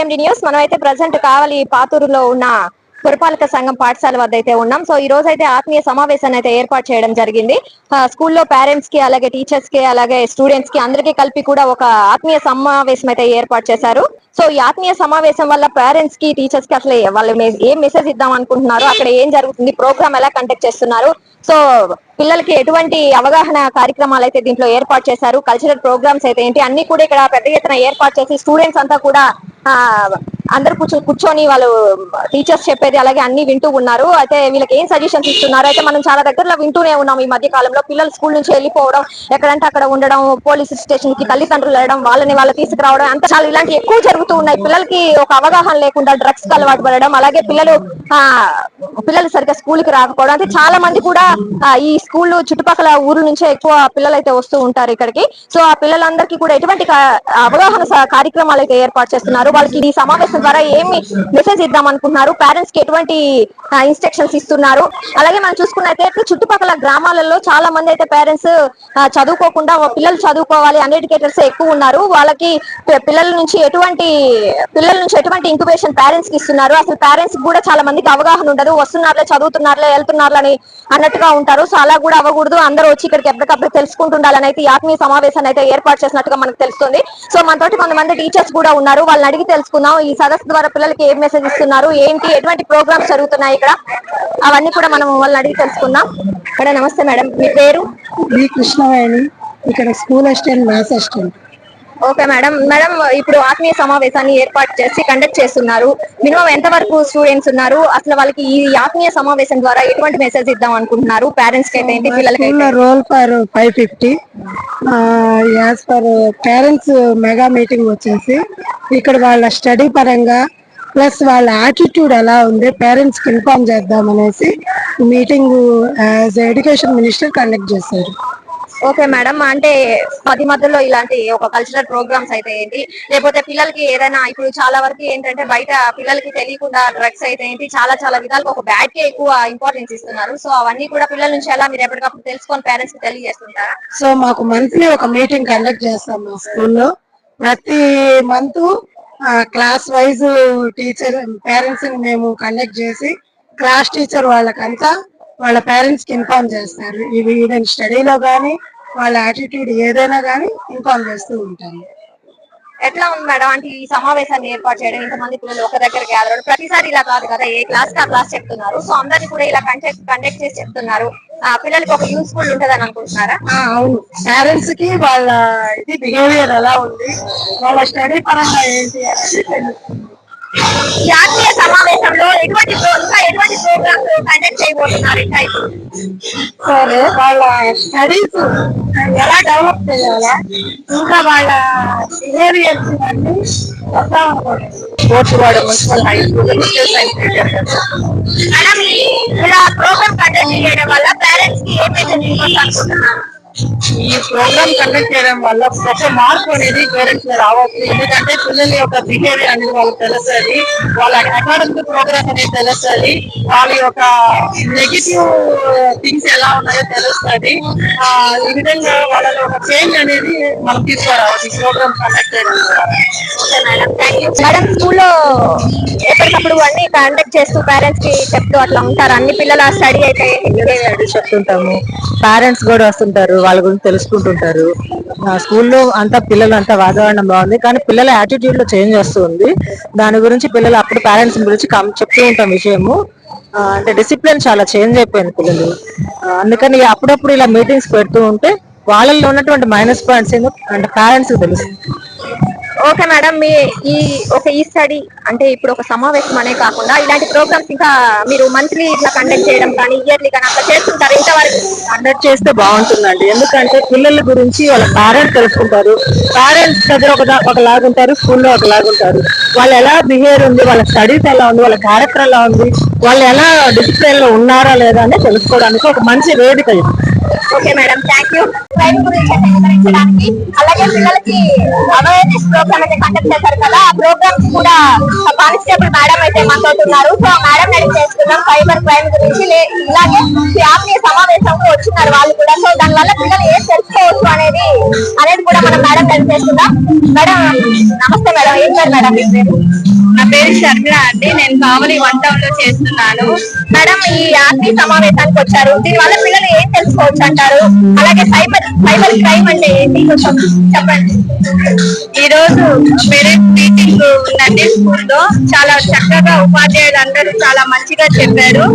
KMD news. మనమైతే present కావలి పాతూరులో ఉన్న పురపాలక సంఘం పాఠశాల వద్ద అయితే ఉన్నాం. సో ఈ రోజు అయితే ఆత్మీయ సమావేశాన్ని అయితే ఏర్పాటు చేయడం జరిగింది. స్కూల్లో పేరెంట్స్ కి, అలాగే టీచర్స్ కి, అలాగే స్టూడెంట్స్ కి అందరికీ కలిపి కూడా ఒక ఆత్మీయ సమావేశం అయితే ఏర్పాటు చేశారు. సో ఈ ఆత్మీయ సమావేశం వల్ల పేరెంట్స్ కి, టీచర్స్ కి అసలు వాళ్ళు ఏం మెసేజ్ ఇద్దాం అనుకుంటున్నారు, అక్కడ ఏం జరుగుతుంది, ప్రోగ్రామ్ ఎలా కండక్ట్ చేస్తున్నారు, సో పిల్లలకి ఎటువంటి అవగాహన కార్యక్రమాలు అయితే దీంట్లో ఏర్పాటు చేశారు, కల్చరల్ ప్రోగ్రామ్స్ అయితే ఏంటి అన్ని కూడా ఇక్కడ పెద్ద ఎత్తున ఏర్పాటు చేసి స్టూడెంట్స్ అంతా కూడా ఆ అందరు కూర్చొని వాళ్ళు టీచర్స్ చెప్పేది అలాగే అన్ని వింటూ ఉన్నారు. అయితే వీళ్ళకి ఏం సజెషన్స్ ఇస్తున్నారు అయితే మనం చాలా దగ్గరలో వింటూనే ఉన్నాం. ఈ మధ్య కాలంలో పిల్లలు స్కూల్ నుంచి వెళ్ళిపోవడం, ఎక్కడంటే అక్కడ ఉండడం, పోలీస్ స్టేషన్ కి తల్లిదండ్రులు వెళ్ళడం, వాళ్ళని తీసుకురావడం, అంత చాలా ఇలాంటి ఎక్కువ జరుగుతూ ఉన్నాయి. పిల్లలకి ఒక అవగాహన లేకుండా డ్రగ్స్ కి అలవాటు పడడం, అలాగే పిల్లలు సరిగ్గా స్కూల్ కి రాకపోవడం, అంటే చాలా మంది కూడా ఈ స్కూల్ చుట్టుపక్కల ఊరు నుంచే ఎక్కువ పిల్లలు అయితే వస్తూ ఉంటారు ఇక్కడికి. సో ఆ పిల్లలందరికీ కూడా ఎటువంటి అవగాహన కార్యక్రమాలు అయితే ఏర్పాటు చేస్తున్నారు, వాళ్ళకి ఈ సమావేశం ద్వారా ఏమి మెసేజ్ ఇద్దాం అనుకుంటున్నారు, పేరెంట్స్ కి ఎటువంటి ఇన్స్ట్రక్షన్స్ ఇస్తున్నారు. అలాగే మనం చూసుకున్నట్లయితే చుట్టుపక్కల గ్రామాలలో చాలా మంది అయితే పేరెంట్స్ చదువుకోకుండా పిల్లలు చదువుకోవాలి, అన్ఎడ్యుకేటర్స్ ఎక్కువ ఉన్నారు. వాళ్ళకి పిల్లల నుంచి ఎటువంటి ఇంక్యుబేషన్ పేరెంట్స్ కి ఇస్తున్నారు, అసలు పేరెంట్స్ కూడా చాలా మందికి అవగాహన ఉండదు. వస్తున్నారులే, చదువుతున్నారులే, వెళ్తున్నారులని అన్నట్టుగా ఉంటారు. సో అలా కూడా అవ్వకూడదు, అందరూ వచ్చి ఇక్కడికి ఎప్పటికప్పుడు తెలుసుకుంటుండాలని అయితే ఈ ఆత్మీయ సమావేశాన్ని అయితే ఏర్పాటు చేసినట్టుగా మనకు తెలుస్తుంది. సో మనతోటి కొంతమంది టీచర్స్ కూడా ఉన్నారు, వాళ్ళని అడిగి తెలుసుకుందాం ఈ సదస్సు ద్వారా పిల్లలకి ఏం మెసేజ్ ఇస్తున్నారు, ఏంటి, ఎటువంటి ప్రోగ్రామ్స్ జరుగుతున్నాయి ఇక్కడ, అవన్నీ కూడా మనం వాళ్ళని అడిగి తెలుసుకుందాం. ఇక్కడ నమస్తే మేడం, మీ పేరు? కృష్ణవేణి, ఇక్కడ school assistant, maths assistant. Okay madam. Madam ఇప్పుడు ఆత్మీయ సమావేశాన్ని ఏర్పాటు చేసి కండక్ట్ చేస్తున్నారు, మినిమం ఎంత వరకు స్టూడెంట్స్ ఉన్నారు, అసలు వాళ్ళకి ఈ ఆత్మీయ సమావేశం ద్వారా ఎటువంటి మెసేజ్ ఇద్దాం అనుకుంటున్నారు, పేరెంట్స్ కి అయితే పిల్లలకి? Role for 550 as per parents mega meeting వచ్చేసి ఇక్కడ వాళ్ళ స్టడీ పరంగా ప్లస్ వాళ్ళ యాటిట్యూడ్ ఎలా ఉంది పేరెంట్స్ కి ఇన్ఫార్మ్ చేద్దాం అనేసి meeting as education minister conduct చేశారు. ఓకే మేడం, అంటే మధ్యలో ఇలాంటి ఒక కల్చరల్ ప్రోగ్రామ్స్ అయితే ఏంటి, లేకపోతే పిల్లలకి ఏదైనా ఇప్పుడు చాలా వరకు ఏంటంటే బయట పిల్లలకి తెలియకుండా డ్రగ్స్ అయితే ఏంటి చాలా చాలా విధాలుగా ఒక బ్యాడ్ కి ఎక్కువ ఇంపార్టెన్స్ ఇస్తున్నారు. సో అవన్నీ కూడా పిల్లల నుంచి ఎలా మీరు ఎప్పటికప్పుడు తెలుసుకొని పేరెంట్స్ కి తెలియజేస్తుంటారా? సో మాకు మంత్లీ ఒక మీటింగ్ కండక్ట్ చేస్తాం మా స్కూల్లో. ప్రతి month class wise teacher parents ని మేము కండక్ట్ చేసి క్లాస్ టీచర్ వాళ్ళకంతా వాళ్ళ పేరెంట్స్ కి ఇన్ఫార్మ్ చేస్తారు. ఇవి ఈవెన్ స్టడీలో కానీ వాళ్ళ యాటిట్యూడ్ ఏదైనా కానీ ఇన్ఫార్మ్ చేస్తూ ఉంటాము. ఎట్లా ఉంది మేడం, అంటే ఈ సమావేశాన్ని ఏర్పాటు చేయడం, ఇంతమంది పిల్లలు ఒక దగ్గర గ్యాదర్ ప్రతిసారి ఇలా కాదు కదా, ఏ క్లాస్ కి ఆ క్లాస్ చెప్తున్నారు, సో అందరినీ కూడా ఇలా కండక్ట్ చేసి చెప్తున్నారు, పిల్లలకి ఒక యూస్ఫుల్ ఉంటదని అనుకుంటున్నారా? అవును, పేరెంట్స్ కి వాళ్ళ ఇది బిహేవియర్ ఎలా ఉంది, వాళ్ళ స్టడీ పరంగా ఏంటి అనేది జాతీయ సమావేశంలో ఎటువంటి ప్రోగ్రామ్స్ కండక్ట్ చేయబోతున్నారు ఇంకా ఇప్పుడు? సరే, వాళ్ళ స్టడీస్ ఎలా డెవలప్ చేయాలా, ఇంకా వాళ్ళ బిహేవియర్స్ అన్ని వద్దాం అనుకోండి. కోర్టువాడ మున్సిపల్ హై స్కూల్ మేడం, ఇలా ప్రోగ్రామ్ కండక్ట్ చేయడం వల్ల పేరెంట్స్ కి ఏం మెసేజ్ ఇవ్వచ్చు అనుకుంటున్నారు? ఈ ప్రోగ్రామ్ కండక్ట్ చేయడం వల్ల ఒక మార్పు అనేది పేరెంట్స్ లో రావచ్చు. ఎందుకంటే పిల్లల యొక్క బిహేవియర్ అనేది వాళ్ళకి తెలుస్తుంది, వాళ్ళ అకాడమిక్ ప్రోగ్రామ్ అనేది తెలుస్తుంది, వాళ్ళ యొక్క నెగిటివ్ థింగ్స్ ఎలా ఉన్నాయో తెలుస్తుంది. ఈ విధంగా వాళ్ళలో ఒక చేంజ్ అనేది మనం తీసుకురావచ్చు ఈ ప్రోగ్రామ్ కండక్ట్ చేయడం ద్వారా. మేడం స్కూల్లో ఎప్పటికప్పుడు అన్ని కండక్ట్ చేస్తూ పేరెంట్స్ కి చెప్తూ అట్లా ఉంటారు, అన్ని పిల్లల స్టడీ అయితే చెప్తుంటాము, పేరెంట్స్ కూడా వస్తుంటారు, వాళ్ళ గురించి తెలుసుకుంటుంటారు. స్కూల్లో అంతా పిల్లలు అంతా వాతావరణం బాగుంది, కానీ పిల్లల యాటిట్యూడ్ లో చేంజ్ వస్తుంది. దాని గురించి పిల్లలు అప్పుడు పేరెంట్స్ గురించి చెప్తూ ఉంటాం విషయము. అంటే డిసిప్లిన్ చాలా చేంజ్ అయిపోయింది పిల్లలు. అందుకని అప్పుడప్పుడు ఇలా మీటింగ్స్ పెడుతూ ఉంటే వాళ్ళల్లో ఉన్నటువంటి మైనస్ పాయింట్స్ ఏంటో అంటే పేరెంట్స్ తెలుసు. ఓకే మేడం, ఈ స్టడీ అంటే ఇప్పుడు ఒక సమావేశం అనే కాకుండా ఇలాంటి ప్రోగ్రామ్స్ ఇంకా మీరు మంత్లీ ఇట్లా కండక్ట్ చేయడం కానీ ఇయర్లీ కానీ అట్లా చేస్తుంటారు, ఇంతవరకు కండక్ట్ చేస్తే బాగుంటుందండి. ఎందుకంటే పిల్లల గురించి వాళ్ళ పేరెంట్స్ తెలుసుకుంటారు, పేరెంట్స్ దగ్గర ఒకలాగుంటారు, స్కూల్లో ఒకలాగుంటారు, వాళ్ళు ఎలా బిహేవియర్ ఉంది, వాళ్ళ స్టడీస్ ఎలా ఉంది, వాళ్ళ క్యారెక్టర్ ఎలా ఉంది, వాళ్ళు ఎలా డిసిప్లిన్ లో ఉన్నారా లేదా అని తెలుసుకోవడానికి ఒక మంచి వేదిక ఇది. Okay madam, thank you. Crime గురించి అయితే వివరించడానికి, అలాగే పిల్లలకి అవేర్నెస్ ప్రోగ్రామ్ అయితే కండక్ట్ చేశారు కదా, ఆ ప్రోగ్రామ్స్ కూడా కానిస్టేబుల్ మేడం అయితే మాట్లాడుతున్నారు. సో మేడం అడిగి చేసుకున్నాం సైబర్ క్రైమ్ గురించి. ఇలాగే ఆత్మీయ సమావేశంలో వచ్చినారు వాళ్ళు కూడా. సో దాని వల్ల పిల్లలు ఏం తెలుసుకోవచ్చు అనేది కూడా మనం మేడం అడిగి చేసుకుందాం. మేడం నమస్తే మేడం, ఏం పేరు మేడం మీ పేరు? నా పేరు షర్మిల అండి. నేను కావలి వన్ టౌన్ లో చేస్తున్నాను. మేడం ఈ ఆత్మీయ సమావేశానికి వచ్చారు, దీని వల్ల పిల్లలు ఏం తెలుసుకోవచ్చు అంటారు? అలాగే సైబర్ క్రైమ్ అంటే ఏంటి కొంచెం చెప్పండి. ఈ రోజు పేరెంట్స్ మీటింగ్ ఉందండి స్కూల్లో. చాలా చక్కగా ఉపాధ్యాయులు అందరూ చాలా మంచిగా చెప్పారు.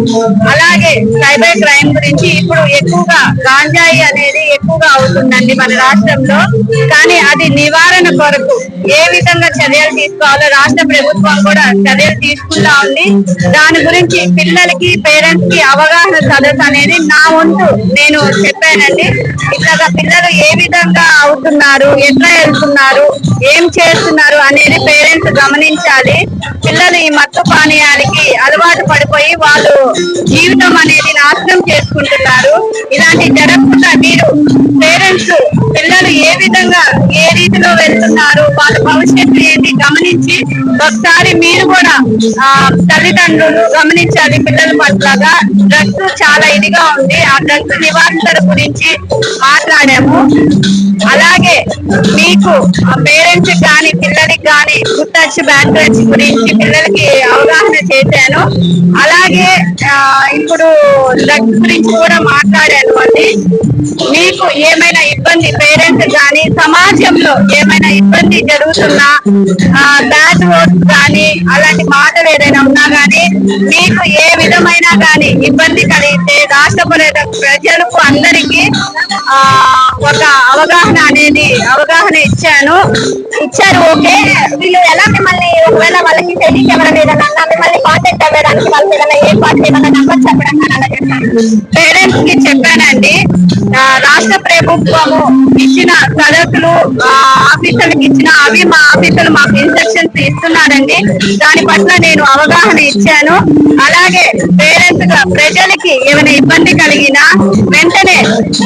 అలాగే సైబర్ క్రైమ్ గురించి ఇప్పుడు ఎక్కువగా గాంజాయి అనేది ఎక్కువగా అవుతుందండి మన రాష్ట్రంలో. కానీ అది నివారణ కొరకు ఏ విధంగా చర్యలు తీసుకోవాలో రాష్ట్ర ప్రభుత్వం కూడా చర్యలు తీసుకుంటా ఉంది. దాని గురించి పిల్లలకి పేరెంట్స్ కి అవగాహన సదస్సు అనేది నా వంతు నేను చెప్పానండి. ఇట్లాగా పిల్లలు ఏ విధంగా అవుతున్నారు, ఎట్లా వెళ్తున్నారు, ఏం చేస్తున్నారు అనేది పేరెంట్స్ గమనించాలి. పిల్లలు ఈ మత్తు పానీయానికి అలవాటు పడిపోయి వాళ్ళు జీవితం అనేది నాశనం చేసుకుంటున్నారు. ఇలాంటి జరగకుండా మీరు పేరెంట్స్ పిల్లలు ఏ విధంగా ఏ రీతిలో వెళ్తున్నారు, వాళ్ళ భవిష్యత్తు ఏంటి గమనించి ఒకసారి మీరు కూడా తల్లిదండ్రులు గమనించాలి పిల్లల పట్లగా. డ్రగ్స్ చాలా ఇదిగా ఉంది, ఆ డ్రగ్స్ నివారణ గురించి మాట్లాడాము. అలాగే మీకు పేరెంట్స్ కానీ పిల్లలకి కానీ గుడ్ టచ్ బ్యాడ్ టచ్ గురించి పిల్లలకి అవగాహన చేశాను. అలాగే ఇప్పుడు డ్రగ్స్ గురించి కూడా మాట్లాడాను అండి. మీకు ఏమైనా ఇబ్బంది పేరెంట్స్ కానీ సమాజంలో ఏమైనా ఇబ్బంది జరుగుతున్నా, బ్యాడ్ వర్డ్స్ కానీ అలాంటి మాటలు ఏదైనా ఉన్నా కానీ మీకు ఏ విధమైన కానీ ఇబ్బంది కలిగితే రాష్ట్ర ప్రజలకు అందరికీ ఒక అవగాహన ఇచ్చారు. ఓకే, వీళ్ళు ఎలా మిమ్మల్ని ఒకవేళ వాళ్ళకి తెలియక ఎవరైనా ఏదన్నా మిమ్మల్ని కాంటాక్ట్ అవ్వడానికి వాళ్ళకి ఏదైనా ఏర్పాటు ఏదైనా నెంబర్ చెప్పడం పేరెంట్స్ కి చెప్పానండి. రాష్ట్ర ప్రభుత్వము ఇచ్చిన సదస్సులు ఆఫీసర్లకు ఇచ్చిన అవి మా ఆఫీసర్లు మాకు ఇన్స్ట్రక్షన్స్ ఇస్తున్నారండి. దాని పట్ల నేను అవగాహన ఇచ్చాను. అలాగే పేరెంట్స్ గా ప్రజలకి ఏమైనా ఇబ్బంది కలిగినా వెంటనే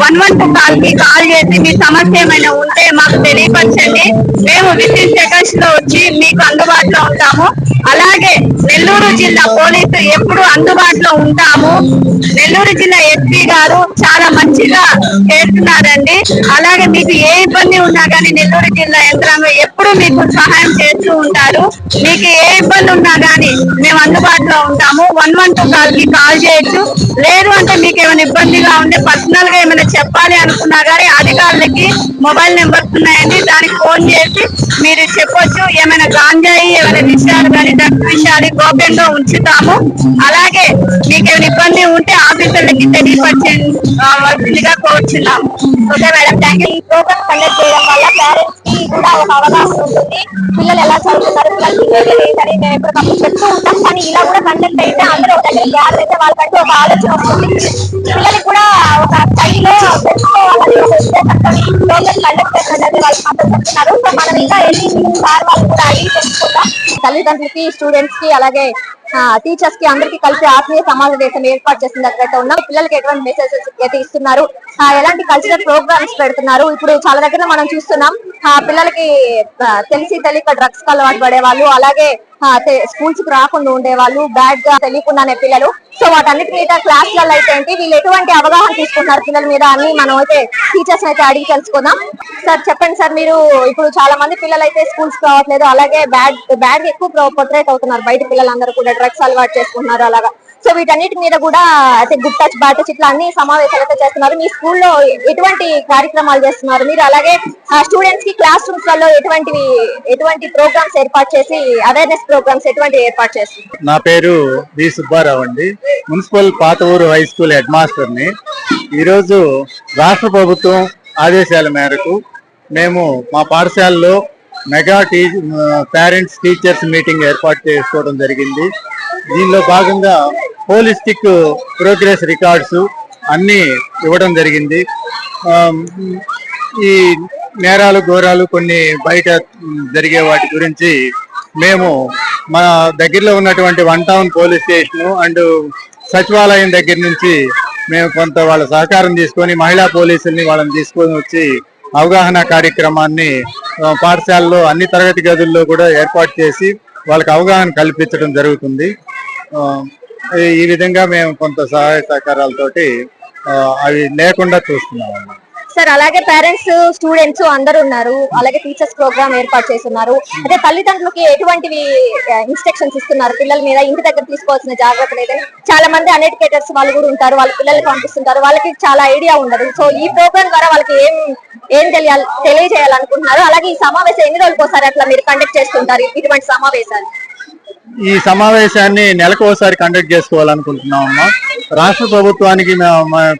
112 కాల్ చేసి మీ సమస్య ఏమైనా ఉంటే మాకు తెలియపరచండి. మేము వితిన్ సెకండ్స్ లో వచ్చి మీకు అందుబాటులో ఉంటాము. అలాగే నెల్లూరు జిల్లా పోలీసు ఎప్పుడు అందుబాటులో ఉంటాము. నెల్లూరు జిల్లా ఎస్పీ గారు చాలా మంచిగా చేస్తున్నారండి. అలాగే మీకు ఏ ఇబ్బంది ఉన్నా కానీ నెల్లూరు జిల్లా యంత్రాంగం ఎప్పుడు మీకు సహాయం చేస్తూ ఉంటారు. మీకు ఏ ఇబ్బంది ఉన్నా కానీ మేము అందుబాటులో ఉంటాము. 112 కాల్ చేయొచ్చు. లేదు అంటే మీకు ఏమైనా ఇబ్బందిగా ఉంటే పర్సనల్ గా ఏమైనా చెప్పాలి అనుకున్నా కానీ అధికారులకి మొబైల్ నెంబర్స్ ఉన్నాయండి, దానికి ఫోన్ చేసి మీరు చెప్పొచ్చు. ఏమైనా గాంజాయి ఏమైనా విషయాలు కానీ డ్రగ్స్ విషయాలు గోప్యంగా ఉంచుతాము. అలాగే మీకు ఏమైనా ఇబ్బంది ఉంటే ఆఫీసర్లకి తెలియపరిచేగా కోరుచున్నాము. Okay madam, thank you. ఈ ప్రోగ్రామ్ కండక్ట్ చేయడం వల్ల పేరెంట్స్ కి కూడా ఒక అవగాహన ఉంటుంది. పిల్లలు ఎలా చదువుతున్నారు, పిల్లలు ఏంటని మేము ఎప్పటికప్పుడు చెప్తూ ఉంటాం. కానీ ఇలా కూడా కండక్ట్ అయితే అందరూ ఒక దగ్గర గ్యాదర్ అయితే వాళ్ళకంటూ ఒక ఆలోచన వస్తుంది. పిల్లలకి కూడా ఒక స్థాయిలో తెలుసుకోవాలని ఒక ఉద్దేశంతో ప్రోగ్రామ్ కండక్ట్ చేసినట్టు వాళ్ళు మాత్రం చెప్తున్నారు. సో మనం ఇంకా వెళ్ళి సార్ వాళ్ళు కూడా అడిగి తెలుసుకుంటాం. తల్లిదండ్రులకి, స్టూడెంట్స్ కి, అలాగే టీచర్స్ కి అందరికి కలిసి ఆత్మీయ సమావేశం ఏర్పాటు చేసిన దగ్గర ఉన్నాం. పిల్లలకి ఎటువంటి మెసేజెస్ అయితే ఇస్తున్నారు, ఎలాంటి కల్చరల్ ప్రోగ్రామ్స్ పెడుతున్నారు. ఇప్పుడు చాలా దగ్గర మనం చూస్తున్నాం పిల్లలకి తెలిసి తెలియక డ్రగ్స్ కి అలవాటు పడే వాళ్ళు, అలాగే స్కూల్స్ కి రాకుండా ఉండేవాళ్ళు, బ్యాడ్ గా తెలియకుండానే పిల్లలు. సో వాటన్నిటి మీద క్లాసులలో అయితే ఏంటి, వీళ్ళు ఎటువంటి అవగాహన తీసుకుంటున్నారు పిల్లల మీద అని మనం అయితే టీచర్స్ అయితే అడిగి తెలుసుకుందాం. సార్ చెప్పండి సార్, మీరు ఇప్పుడు చాలా మంది పిల్లలు అయితే స్కూల్స్ కి రావట్లేదు, అలాగే బ్యాడ్ ఎక్కువ పొట్రేట్ అవుతున్నారు బయట పిల్లలందరూ కూడా, డ్రగ్స్ అలవాటు చేసుకుంటున్నారు అలాగా. సో వీటన్నిటి మీద కూడా అయితే గుడ్ టచ్ బ్యాడ్ టచ్ ఇట్లా అన్ని సమావేశాలు అయితే చేస్తున్నారు. మీ స్కూల్లో ఎటువంటి కార్యక్రమాలు చేస్తున్నారు మీరు? అలాగే స్టూడెంట్స్ కి క్లాస్ రూమ్స్ లలో ఎటువంటి ప్రోగ్రామ్స్ ఏర్పాటు చేసి, అవేర్నెస్ ప్రోగ్రామ్స్ ఎటువంటి ఏర్పాటు చేస్తున్నారు? నా పేరు వి సుబ్బారావు అండి, మున్సిపల్ పాత ఊరు హై స్కూల్ హెడ్ మాస్టర్ ని. ఈరోజు రాష్ట్ర ప్రభుత్వం ఆదేశాల మేరకు మేము మా పాఠశాలలో మెగా పేరెంట్స్ టీచర్స్ మీటింగ్ ఏర్పాటు చేసుకోవడం జరిగింది. దీనిలో భాగంగా హోలిస్టిక్ ప్రోగ్రెస్ రికార్డ్స్ అన్ని ఇవ్వడం జరిగింది. ఈ నేరాలు ఘోరాలు కొన్ని బయట జరిగే వాటి గురించి మేము మా దగ్గరలో ఉన్నటువంటి one town police station and సచివాలయం దగ్గర నుంచి మేము కొంత వాళ్ళ సహకారం తీసుకొని మహిళా పోలీసుల్ని వాళ్ళని తీసుకొని వచ్చి అవగాహన కార్యక్రమాన్ని పాఠశాలలో అన్ని తరగతి గదుల్లో కూడా ఏర్పాటు చేసి వాళ్ళకి అవగాహన కల్పించడం జరుగుతుంది. ఈ విధంగా మేము కొంత సహాయ సహకారాలతోటి అవి లేకుండా చూస్తున్నాం. సార్ అలాగే పేరెంట్స్ స్టూడెంట్స్ అందరూ ఉన్నారు, అలాగే టీచర్స్ ప్రోగ్రామ్ ఏర్పాటు చేస్తున్నారు. అదే తల్లిదండ్రులకి ఎటువంటివి ఇన్స్ట్రక్షన్స్ ఇస్తున్నారు పిల్లల మీద, ఇంటి దగ్గర తీసుకోవాల్సిన జాగ్రత్తలు ఏదైనా? చాలా మంది అన్ఎడ్యుకేటర్స్ వాళ్ళు కూడా ఉంటారు, వాళ్ళ పిల్లలకి పంపిస్తుంటారు, వాళ్ళకి చాలా ఐడియా ఉండదు. సో ఈ ప్రోగ్రామ్ ద్వారా వాళ్ళకి ఏం తెలియజేయాలనుకుంటున్నారు? అలాగే ఈ సమావేశం ఎన్ని రోజులకు ఒకసారి అట్లా మీరు కండక్ట్ చేస్తుంటారు ఇటువంటి సమావేశాలు? ఈ సమావేశాన్ని నెలకు ఒకసారి కండక్ట్ చేసుకోవాలనుకుంటున్నాం అమ్మా. రాష్ట్ర ప్రభుత్వానికి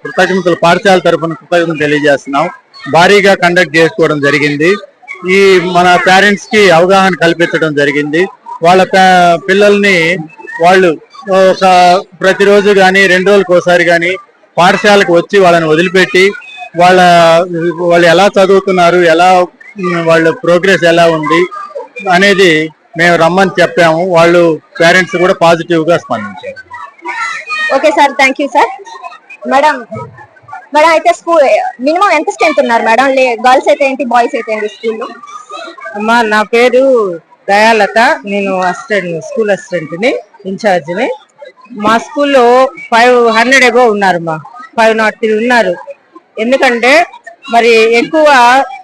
కృతజ్ఞతలు, పాఠశాల తరఫున కృతజ్ఞతలు తెలియజేస్తున్నాం. భారీగా కండక్ట్ చేసుకోవడం జరిగింది. ఈ మన పేరెంట్స్ కి అవగాహన కల్పించడం జరిగింది. వాళ్ళ పిల్లల్ని వాళ్ళు ఒక ప్రతిరోజు కానీ 2 రోజులకు ఒకసారి కానీ పాఠశాలకు వచ్చి వాళ్ళని వదిలిపెట్టి వాళ్ళు ఎలా చదువుతున్నారు, వాళ్ళ ప్రోగ్రెస్ ఎలా ఉంది అనేది మేము రమ్మని చెప్పాము. వాళ్ళు పేరెంట్స్ కూడా పాజిటివ్ గా స్పందించారు. Okay sir, thank you sir. Madam అయితే స్కూల్ మినిమం ఎంత స్ట్రెంత్ ఉన్నారు మేడం? గర్ల్స్ అయితే ఏంటి, బాయ్స్ అయితే ఏంటి స్కూల్లో? అమ్మా నా పేరు దయాలత, నేను స్కూల్ అసిస్టెంట్ ని, ఇన్ఛార్జ్ ని. మా స్కూల్లో 500 అబౌవ్ ఉన్నారమ్మా, 503 ఉన్నారు. ఎందుకంటే మరి ఎక్కువ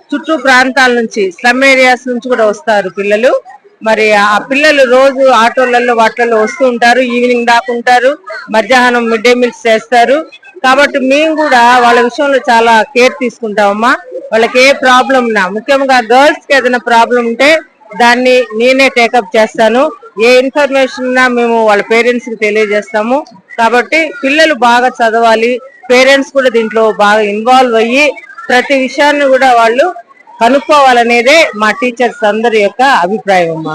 చుట్టూ ప్రాంతాల నుంచి, స్లమ్ ఏరియాస్ నుంచి కూడా వస్తారు పిల్లలు. మరి ఆ పిల్లలు రోజు ఆటోలలో వాటిల్లో వస్తూ ఉంటారు, ఈవినింగ్ దాకా ఉంటారు, మధ్యాహ్నం మిడ్ డే మీల్స్ చేస్తారు. కాబట్టి మేము కూడా వాళ్ళ విషయంలో చాలా కేర్ తీసుకుంటామమ్మా. వాళ్ళకి ఏ ప్రాబ్లం ఉన్నా, ముఖ్యంగా గర్ల్స్ కి ఏదైనా ప్రాబ్లం ఉంటే దాన్ని నేనే టేకప్ చేస్తాను. ఏ ఇన్ఫర్మేషన్ ఉన్నా మేము వాళ్ళ పేరెంట్స్ కి తెలియజేస్తాము. కాబట్టి పిల్లలు బాగా చదవాలి, పేరెంట్స్ కూడా దీంట్లో బాగా ఇన్వాల్వ్ అయ్యి ప్రతి విషయాన్ని కూడా వాళ్ళు కనుక్కోవాలనేదే మా టీచర్స్ అందరి యొక్క అభిప్రాయం అమ్మా.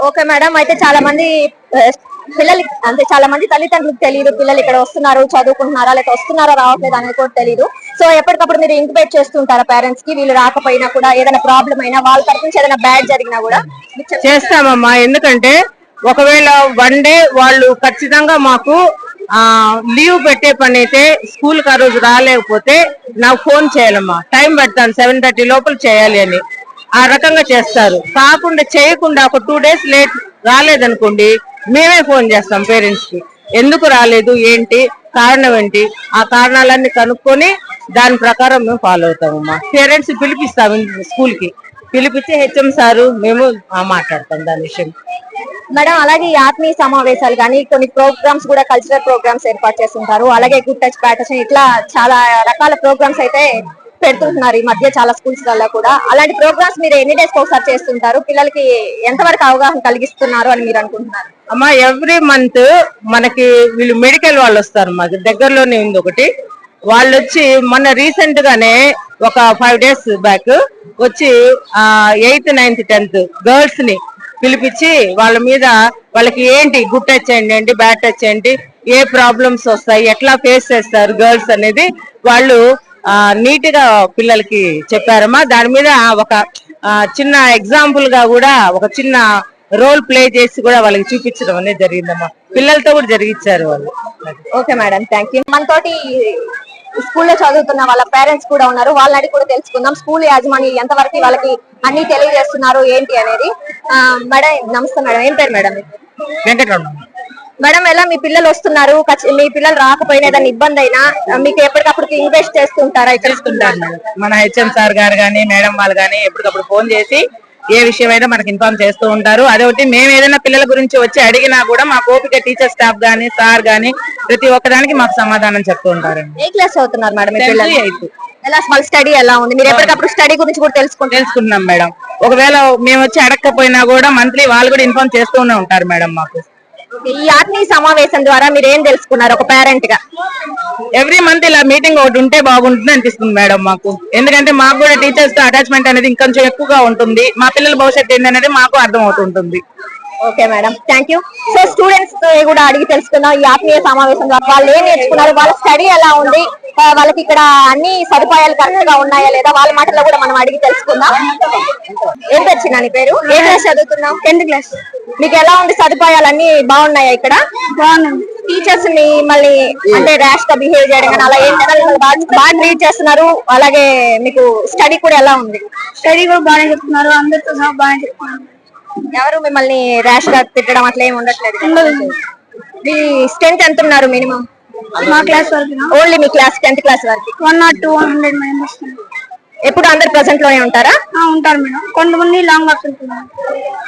ఓకే మేడం, అయితే చాలా మంది పిల్లలకి, అంటే చాలా మంది తల్లిదండ్రులకు తెలియదు పిల్లలు ఇక్కడ వస్తున్నారు, చదువుకుంటున్నారా, లేకపోతే వస్తున్నారా రావట్లేదు అనేది కూడా తెలియదు. సో ఎప్పటికప్పుడు మీరు ఇంటిమేట్ చేస్తుంటారా పేరెంట్స్ కి? వీళ్ళు రాకపోయినా కూడా ఏదైనా ప్రాబ్లం అయినా, వాళ్ళ తరఫు నుంచి ఏదైనా బ్యాడ్ జరిగినా కూడా చేస్తామమ్మా. ఎందుకంటే ఒకవేళ 1 డే వాళ్ళు ఖచ్చితంగా మాకు లీవ్ పెట్టే పని అయితే, స్కూల్ కి ఆ రోజు రాలేకపోతే నాకు ఫోన్ చేయాలమ్మా. టైం పెడతాను, 7:30 లోపల చేయాలి అని. ఆ రకంగా చేస్తారు. కాకుండా చేయకుండా ఒక 2 days లేట్ రాలేదనుకోండి, మేమే ఫోన్ చేస్తాం పేరెంట్స్ కి. ఎందుకు రాలేదు, ఏంటి కారణం ఏంటి, ఆ కారణాలన్నీ కనుక్కొని దాని ప్రకారం మేము ఫాలో అవుతామమ్మా. పేరెంట్స్ పిలిపిస్తాం స్కూల్ కి, పిలిపించి హెచ్ఎం సారు మేము మాట్లాడతాం దాని విషయం. మేడం అలాగే ఈ ఆత్మీయ సమావేశాలు కానీ కొన్ని ప్రోగ్రామ్స్ కూడా, కల్చరల్ ప్రోగ్రామ్స్ ఏర్పాటు చేస్తుంటారు. అలాగే గుడ్ టచ్ బ్యాడ్ టచ్ ఇట్లా చాలా రకాల ప్రోగ్రామ్స్ అయితే పెడుతుంటున్నారు ఈ మధ్య చాలా స్కూల్స్ వల్ల కూడా. అలాంటి ప్రోగ్రామ్స్ మీరు ఎన్ని డేస్ ఒకసారి చేస్తుంటారు? పిల్లలకి ఎంతవరకు అవగాహన కలిగిస్తున్నారు అని మీరు అనుకుంటున్నారు? అమ్మా ఎవ్రీ మంత్ మనకి వీళ్ళు మెడికల్ వాళ్ళు వస్తారు, మాకు దగ్గరలోనే ఉంది ఒకటి. వాళ్ళు వచ్చి మొన్న రీసెంట్ గానే ఒక 5 days బ్యాక్ వచ్చి 8th 9th 10th గర్ల్స్ ని పిలిపించి వాళ్ళ మీద వాళ్ళకి ఏంటి గుడ్ టచ్ ఏంటి, బ్యాడ్ టచ్ ఏంటి, ఏ ప్రాబ్లమ్స్ వస్తాయి, ఎట్లా ఫేస్ చేస్తారు గర్ల్స్ అనేది వాళ్ళు నీట్ గా పిల్లలకి చెప్పారమ్మా. దాని మీద ఒక చిన్న ఎగ్జాంపుల్ గా కూడా ఒక చిన్న రోల్ ప్లే చేసి కూడా వాళ్ళకి చూపించడం అనేది జరిగిందమ్మా. పిల్లలతో కూడా జరిగించారు వాళ్ళు. Okay madam, thank you. మనతోటి స్కూల్లో చదువుతున్న వాళ్ళ పేరెంట్స్ కూడా ఉన్నారు, వాళ్ళని అడిగి కూడా తెలుసుకుందాం స్కూల్ యాజమాన్యం ఎంతవరకు వాళ్ళకి అన్ని తెలియజేస్తున్నారు ఏంటి అనేది. మేడం నమస్తే మేడం, ఏం పేరు మేడం? వెంకటరమణ. మేడం ఎలా మీ పిల్లలు వస్తున్నారు, మీ పిల్లలు రాకపోయినా ఏదైనా ఇబ్బంది అయినా మీకు ఎప్పటికప్పుడు ఇన్వెస్ట్ చేస్తుంటారా? చేస్తుంటారు మన హెచ్ఎం సార్ గారు కానీ మేడం వాళ్ళు కానీ ఎప్పటికప్పుడు ఫోన్ చేసి ఏ విషయమైనా మనకి ఇన్ఫార్మ్ చేస్తూ ఉంటారు. అదొకటి, మేము ఏదైనా పిల్లల గురించి వచ్చి అడిగినా కూడా మా ఓపిక టీచర్ స్టాఫ్ గానీ సార్ గానీ ప్రతి ఒక్కదానికి మాకు సమాధానం చెప్తూ ఉంటారండి. ఏ క్లాస్ చదువుతున్నారు మేడం మీ పిల్లలు? 8th. ఎలా స్మాల్ స్టడీ ఎలా ఉంది? మీరు ఎప్పటికప్పుడు స్టడీ గురించి కూడా తెలుసుకుంటున్నాం మేడం. ఒకవేళ మేము వచ్చి అడగకపోయినా కూడా మంత్లీ వాళ్ళు కూడా ఇన్ఫార్మ్ చేస్తూనే ఉంటారు మేడం మాకు. ఈ ఆత్మీయ సమావేశం ద్వారా మీరు ఏం తెలుసుకున్నారు ఒక పేరెంట్ గా? ఎవ్రీ మంత్ ఇలా మీటింగ్ ఒకటి ఉంటే బాగుంటుంది అనిపిస్తుంది మేడం మాకు. ఎందుకంటే మాకు కూడా టీచర్స్ తో అటాచ్మెంట్ అనేది ఇంకొంచెం ఎక్కువగా ఉంటుంది. మా పిల్లల భవిష్యత్తు ఏంటనేది మాకు అర్థం అవుతుంటుంది. Okay madam, thank you. So students కూడా అడిగి తెలుసుకుందాం ఈ ఆత్మీయ సమావేశం ద్వారా వాళ్ళు ఏం నేర్చుకున్నారు, వాళ్ళ స్టడీ ఎలా ఉంది, వాళ్ళకి ఇక్కడ అన్ని సదుపాయాలు కరెక్ట్ గా ఉన్నాయా లేదా, వాళ్ళ మాటల్లో కూడా మనం అడిగి తెలుసుకుందాం. ఏం తెచ్చినా నీ పేరు? ఏ క్లాస్ చదువుతున్నావు? 10th class. మీకు ఎలా ఉంది, సదుపాయాలు అన్ని బాగున్నాయా ఇక్కడ? బాగున్నాయి. టీచర్స్ మిమ్మల్ని అంటే ర్యాష్ గా బిహేవ్ చేయడం కానీ అలా ఏంటంటే మిమ్మల్ని బాగా ట్రీట్ చేస్తున్నారు, అలాగే మీకు స్టడీ కూడా ఎలా ఉంది? స్టడీ కూడా బాగానే చెప్తున్నారు, అందరితో సహా బాగానే చెప్తున్నారు. ఎవరు మిమ్మల్ని ర్యాష్ గా తిట్టడం అట్లా ఏమి ఉండట్లేదు కదా? మీ స్ట్రెంత్ ఎంత ఉన్నారు మినిమం? మా క్లాస్ వరకు ఓన్లీ మీ క్లాస్ 10th క్లాస్ వరకు 1 or 200 మెంబర్స్ ఎప్పుడు అందరు ప్రెసెంట్ లోనే ఉంటారా? ఉంటారు మేడం, కొంతమంది లాంగ్ వర్క్ వెళ్తున్నారు.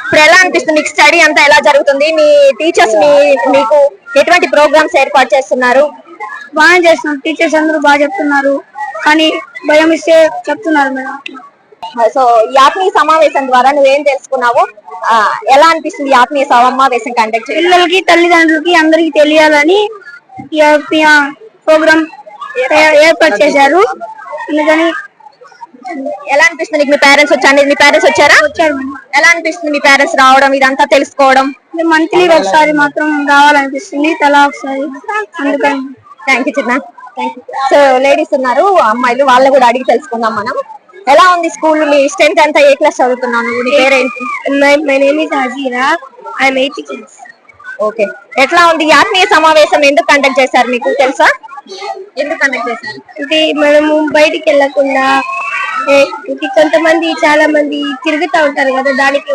ఇప్పుడు ఎలా అనిపిస్తుంది మీకు? స్టడీ అంతా ఎలా జరుగుతుంది? మీ టీచర్స్ మీకు ఎటువంటి ప్రోగ్రామ్స్ ఏర్పాటు చేస్తున్నారు? బాగానే చేస్తున్నారు, టీచర్స్ అందరూ బాగా చెప్తున్నారు, కానీ భయం ఇస్తే చెప్తున్నారు మేడం. సో ఈ ఆత్మీయ సమావేశం ద్వారా నువ్వేం తెలుసుకున్నావు? ఎలా అనిపిస్తుంది ఈ ఆత్మీయ సమావేశం కండక్ట్ చేయడం? పిల్లలకి తల్లిదండ్రులకి అందరికి తెలియాలని ఈ ఆత్మీయ ప్రోగ్రామ్ ఏర్పాటు చేశారు. అందుకని ఎలా అనిపిస్తుంది? మీ పేరెంట్స్ వచ్చారు? మీ పేరెంట్స్ వచ్చారా? వచ్చారు మేడం. ఎలా అనిపిస్తుంది మీ పేరెంట్స్ రావడం, ఇదంతా తెలుసుకోవడం? మంత్లీ ఒకసారి మాత్రం రావాలనిపిస్తుంది, తలా ఒకసారి. అందుకని థ్యాంక్ యూ చిన్న. సో లేడీస్ ఉన్నారు, అమ్మాయిలు, వాళ్ళని కూడా అడిగి తెలుసుకుందాం మనం. ఎలా ఉంది స్కూల్? మీ స్ట్రెంత్ ఎంత? ఏ క్లాస్ చదువుతున్నాను? నీ పేరేంటి? My name is Hazira, I am 8th class. Okay, ఎట్లా ఉంది ఈ ఆత్మీయ సమావేశం? ఎందుకు కండక్ట్ చేశారు మీకు తెలుసా? ఎందుకు కండక్ట్ చేశారు? అంటే మనము బయటికి వెళ్ళకుండా కొంతమంది చాలా మంది తిరుగుతూ ఉంటారు కదా, దానికి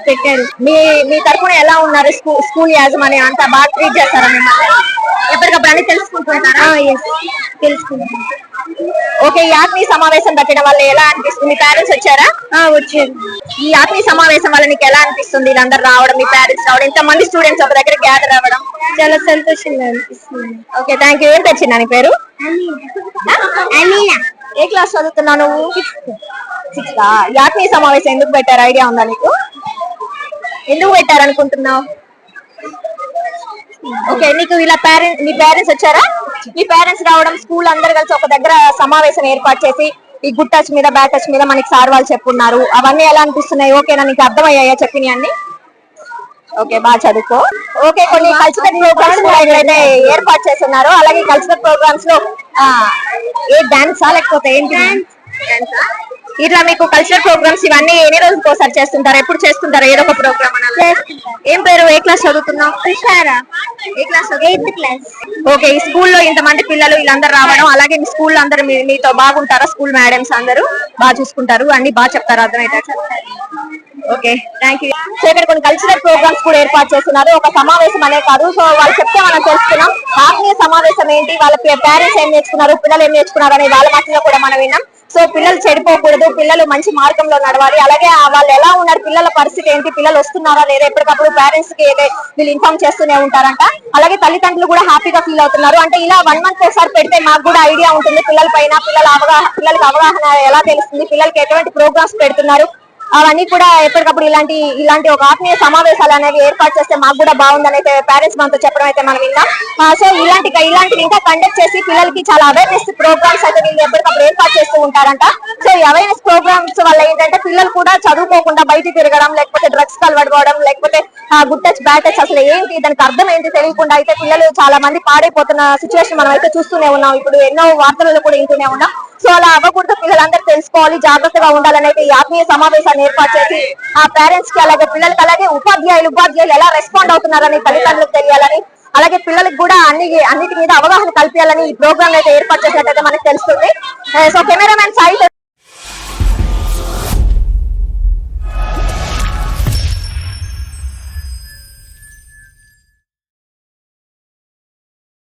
పెట్టారు. మీ తరపున ఎలా ఉన్నారు? స్కూల్ యాజమాన్యం అంతా బాగా ట్రీట్ చేస్తారా మిమ్మల్ని? ఎప్పటికప్పుడు అన్ని తెలుసుకుంటుంటారా? తెలుసుకుంటాం. ఓకే, ఈ ఆత్మీయ సమావేశం పెట్టడం వల్ల ఎలా అనిపిస్తుంది? మీ పేరెంట్స్ వచ్చారా? వచ్చారు. ఈ ఆత్మీయ సమావేశం వల్ల నీకు ఎలా అనిపిస్తుంది? వీళ్ళందరూ రావడం, మీ పేరెంట్స్ రావడం, ఇంతమంది స్టూడెంట్స్ ఒక దగ్గర గ్యాదర్ అవ్వడం చాలా సంతోషంగా అనిపిస్తుంది. Okay, thank you. ఏం తెచ్చిందా నీ పేరు? ఏ క్లాస్ చదువుతున్నావు నువ్వు? 6th. ఈ ఆత్మీయ సమావేశం ఎందుకు పెట్టారు? ఐడియా ఉందా నీకు? ఎందుకు పెట్టారు అనుకుంటున్నావు? ఓకే, నీకు ఇలా మీ పేరెంట్స్ వచ్చారా? మీ పేరెంట్స్ రావడం, స్కూల్ అందరు కలిసి ఒక దగ్గర సమావేశం ఏర్పాటు చేసి ఈ గుడ్ టచ్ మీద బ్యాడ్ టచ్ మీద మనకి సార్ వాళ్ళు చెప్పున్నారు, అవన్నీ ఎలా అనిపిస్తున్నాయి? ఓకేనా, నీకు అర్థమయ్యాయా చెప్పిన అన్ని? ఓకే, బాగా చదువుకో. ఓకే, కొన్ని కల్చరల్ ప్రోగ్రామ్స్ కూడా ఎక్కడైతే ఏర్పాటు చేస్తున్నారు, అలాగే కల్చరల్ ప్రోగ్రామ్స్ లో ఏ డాన్సా లేకపోతే ఏంటి? ఇట్లా మీకు కల్చరల్ ప్రోగ్రామ్స్ ఇవన్నీ ఎన్ని రోజులకు ఒకసారి చేస్తుంటారు? ఎప్పుడు చేస్తుంటారు ఏదో ఒక ప్రోగ్రామ్? ఏం పేరు? ఏ క్లాస్ చదువుతున్నావు? ఏ క్లాస్? 8th class. ఓకే, ఈ స్కూల్లో ఇంతమంది పిల్లలు వీళ్ళందరూ రావడం, అలాగే మీ స్కూల్ అందరూ మీతో బాగుంటారా? స్కూల్ మేడమ్స్ అందరూ బాగా చూసుకుంటారు, అన్ని బాగా చెప్తారు, అర్థమయ్యేటట్టు? Okay, thank you. సో ఇక్కడ కొన్ని కల్చరల్ ప్రోగ్రామ్స్ కూడా ఏర్పాటు చేస్తున్నారు, ఒక సమావేశం అనే కాదు. సో వాళ్ళు చెప్తే మనం తెలుసుకున్నాం ఆత్మీయ సమావేశం ఏంటి, వాళ్ళ పేరెంట్స్ ఏం నేర్చుకున్నారు, పిల్లలు ఏం నేర్చుకున్నారు అనే వాళ్ళ మాటల్లో కూడా మనం విన్నాం. సో పిల్లలు చెడిపోకూడదు, పిల్లలు మంచి మార్గంలో నడవాలి, అలాగే వాళ్ళు ఎలా ఉన్నారు, పిల్లల పరిస్థితి ఏంటి, పిల్లలు వస్తున్నారా లేదా, ఎప్పటికప్పుడు పేరెంట్స్ కి వీళ్ళు ఇన్ఫార్మ్ చేస్తూనే ఉంటారంట. అలాగే తల్లిదండ్రులు కూడా హ్యాపీగా ఫీల్ అవుతున్నారు. అంటే ఇలా 1 month ఒకసారి పెడితే మాకు కూడా ఐడియా ఉంటుంది పిల్లల పైన, పిల్లలకి అవగాహన ఎలా తెలుస్తుంది, పిల్లలకి ఎటువంటి ప్రోగ్రామ్స్ పెడుతున్నారు, అవన్నీ కూడా ఎప్పటికప్పుడు ఇలాంటి ఒక ఆత్మీయ సమావేశాలు అనేవి ఏర్పాటు చేస్తే మాకు కూడా బాగుందని అయితే పేరెంట్స్ మనతో చెప్పడం అయితే మనం విన్నాం. సో ఇలాంటివి ఇంకా కండక్ట్ చేసి పిల్లలకి చాలా అవేర్నెస్ ప్రోగ్రామ్స్ అయితే వీళ్ళు ఎప్పటికప్పుడు ఏర్పాటు చేస్తూ ఉంటారంట. సో ఈ అవేర్నెస్ ప్రోగ్రామ్స్ వల్ల ఏంటంటే పిల్లలు కూడా చదువుకోకుండా బయట తిరగడం, లేకపోతే డ్రగ్స్ అలవాటుకోవడం, లేకపోతే గుడ్ టచ్ బ్యాడ్ టచ్ అసలు ఏంటి, దానికి అర్థం ఏంటి తెలియకుండా అయితే పిల్లలు చాలా మంది పాడైపోతున్న సిచ్యువేషన్ మనం అయితే చూస్తూనే ఉన్నాం. ఇప్పుడు ఎన్నో వార్తలలో కూడా వింటూనే ఉన్నాం. సో అలా అవ్వకూడదు, పిల్లలందరూ తెలుసుకోవాలి, జాగ్రత్తగా ఉండాలని అయితే ఈ ఆత్మీయ సమావేశాన్ని ఏర్పాటు చేసి ఆ పేరెంట్స్ కి, అలాగే పిల్లలకి, అలాగే ఉపాధ్యాయులు ఎలా రెస్పాండ్ అవుతున్నారని తల్లిదండ్రులకు తెలియాలని, అలాగే పిల్లలకు కూడా అన్నిటి మీద అవగాహన కల్పించాలని ఈ ప్రోగ్రామ్ అయితే ఏర్పాటు చేసినట్టయితే మనకు తెలుస్తుంది. So cameraman Sai